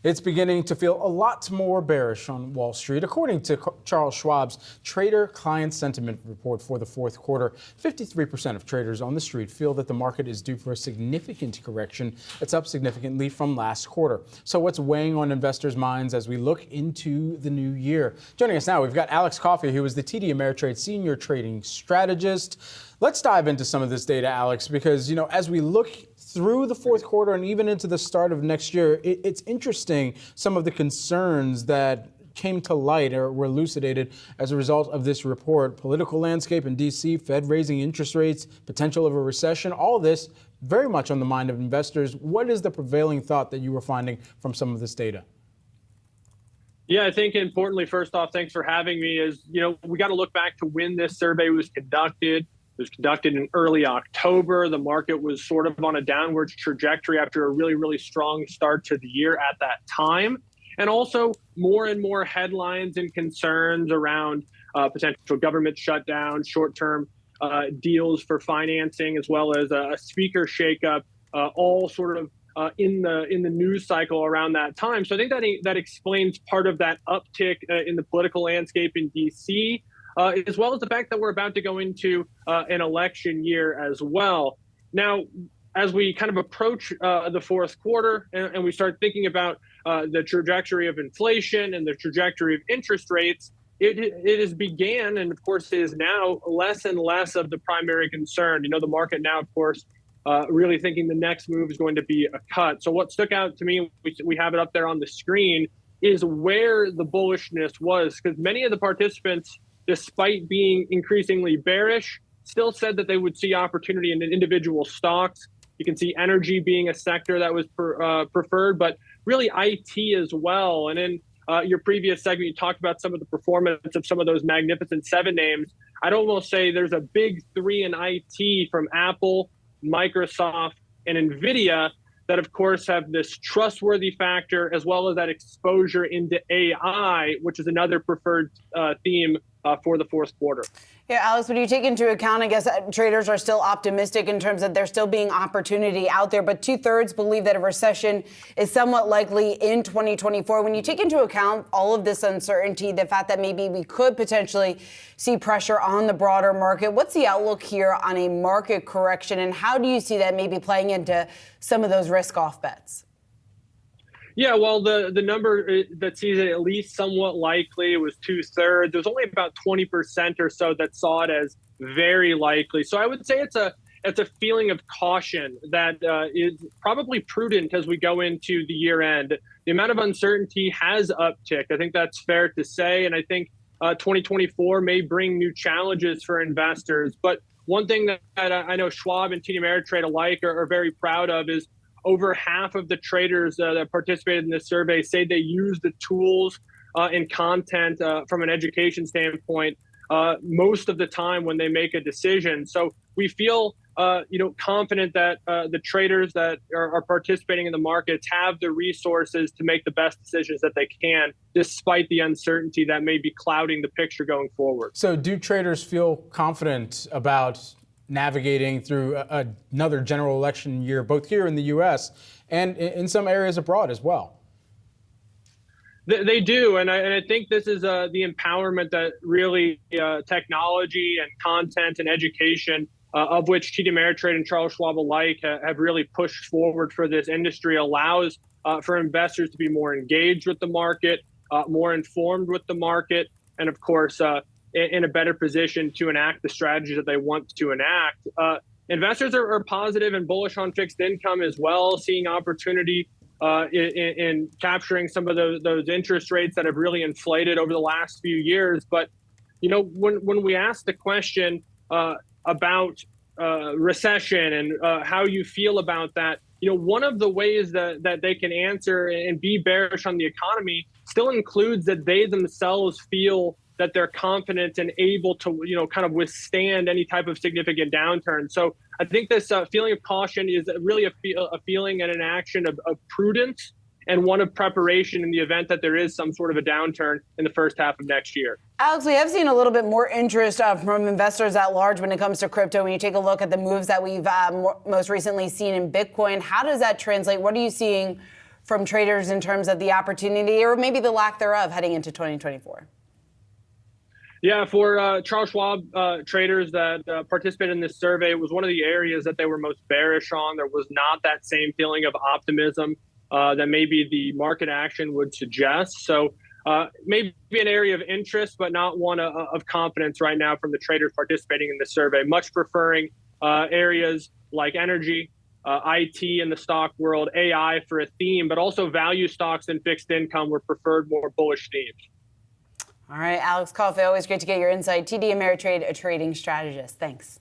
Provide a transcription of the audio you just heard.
It's beginning to feel a lot more bearish on Wall Street. According to Charles Schwab's Trader Client Sentiment Report for the fourth quarter, 53% of traders on the street feel that the market is due for a significant correction. It's up significantly from last quarter. So what's weighing on investors' minds as we look into the new year? Joining us now, we've got Alex Coffey, who is the TD Ameritrade Senior Trading Strategist. Let's dive into some of this data, Alex, because, as we look through the fourth quarter and even into the start of next year, it's interesting some of the concerns that came to light or were elucidated as a result of this report. Political landscape in D.C., Fed raising interest rates, potential of a recession, all this very much on the mind of investors. What is the prevailing thought that you were finding from some of this data? Yeah, I think importantly, first off, thanks for having me, we got to look back to when this survey was conducted. It was conducted in early October. The market was sort of on a downward trajectory after a really, really strong start to the year at that time. And also more and more headlines and concerns around potential government shutdown, short-term deals for financing, as well as a speaker shakeup, all sort of in the news cycle around that time. So I think that explains part of that uptick in the political landscape in D.C., as well as the fact that we're about to go into an election year as well. Now, as we kind of approach the fourth quarter and we start thinking about the trajectory of inflation and the trajectory of interest rates, it has began and, of course, is now less and less of the primary concern. The market now, of course, really thinking the next move is going to be a cut. So what stuck out to me, we have it up there on the screen, is where the bullishness was, because many of the participants, despite being increasingly bearish, still said that they would see opportunity in individual stocks. You can see energy being a sector that was preferred, but really IT as well. And in your previous segment, you talked about some of the performance of some of those magnificent seven names. I'd almost say there's a big three in IT from Apple, Microsoft, and Nvidia that, of course, have this trustworthy factor, as well as that exposure into AI, which is another preferred theme for the fourth quarter. Yeah, Alex, when you take into account, I guess traders are still optimistic in terms of there still being opportunity out there, but 2/3 believe that a recession is somewhat likely in 2024. When you take into account all of this uncertainty, the fact that maybe we could potentially see pressure on the broader market, what's the outlook here on a market correction, and how do you see that maybe playing into some of those risk-off bets? Yeah, well, the number that sees it at least somewhat likely was 2/3. There's only about 20% or so that saw it as very likely. So I would say it's a feeling of caution that is probably prudent as we go into the year end. The amount of uncertainty has upticked. I think that's fair to say, and I think 2024 may bring new challenges for investors. But one thing that I know Schwab and TD Ameritrade alike are very proud of is over half of the traders that participated in this survey say they use the tools and content from an education standpoint most of the time when they make a decision. So we feel confident that the traders that are participating in the markets have the resources to make the best decisions that they can, despite the uncertainty that may be clouding the picture going forward. So do traders feel confident about navigating through another general election year, both here in the U.S. and in some areas abroad as well? They do, and I think this is the empowerment that really technology and content and education, of which TD Ameritrade and Charles Schwab alike have really pushed forward for this industry, allows for investors to be more engaged with the market, more informed with the market, and of course, in a better position to enact the strategies that they want to enact. Investors are positive and bullish on fixed income as well, seeing opportunity in capturing some of those interest rates that have really inflated over the last few years. But, when we ask the question about recession and how you feel about that, one of the ways that they can answer and be bearish on the economy still includes that they themselves feel that they're confident and able to, kind of withstand any type of significant downturn. So I think this feeling of caution is really a feeling and an action of prudence and one of preparation in the event that there is some sort of a downturn in the first half of next year. Alex, we have seen a little bit more interest from investors at large when it comes to crypto. When you take a look at the moves that we've most recently seen in Bitcoin, how does that translate? What are you seeing from traders in terms of the opportunity or maybe the lack thereof heading into 2024? Yeah, for Charles Schwab traders that participated in this survey, it was one of the areas that they were most bearish on. There was not that same feeling of optimism that maybe the market action would suggest. So maybe an area of interest, but not one of confidence right now from the traders participating in this survey, much preferring areas like energy, IT in the stock world, AI for a theme, but also value stocks and fixed income were preferred more bullish themes. All right, Alex Coffey, always great to get your insight. TD Ameritrade, a trading strategist. Thanks.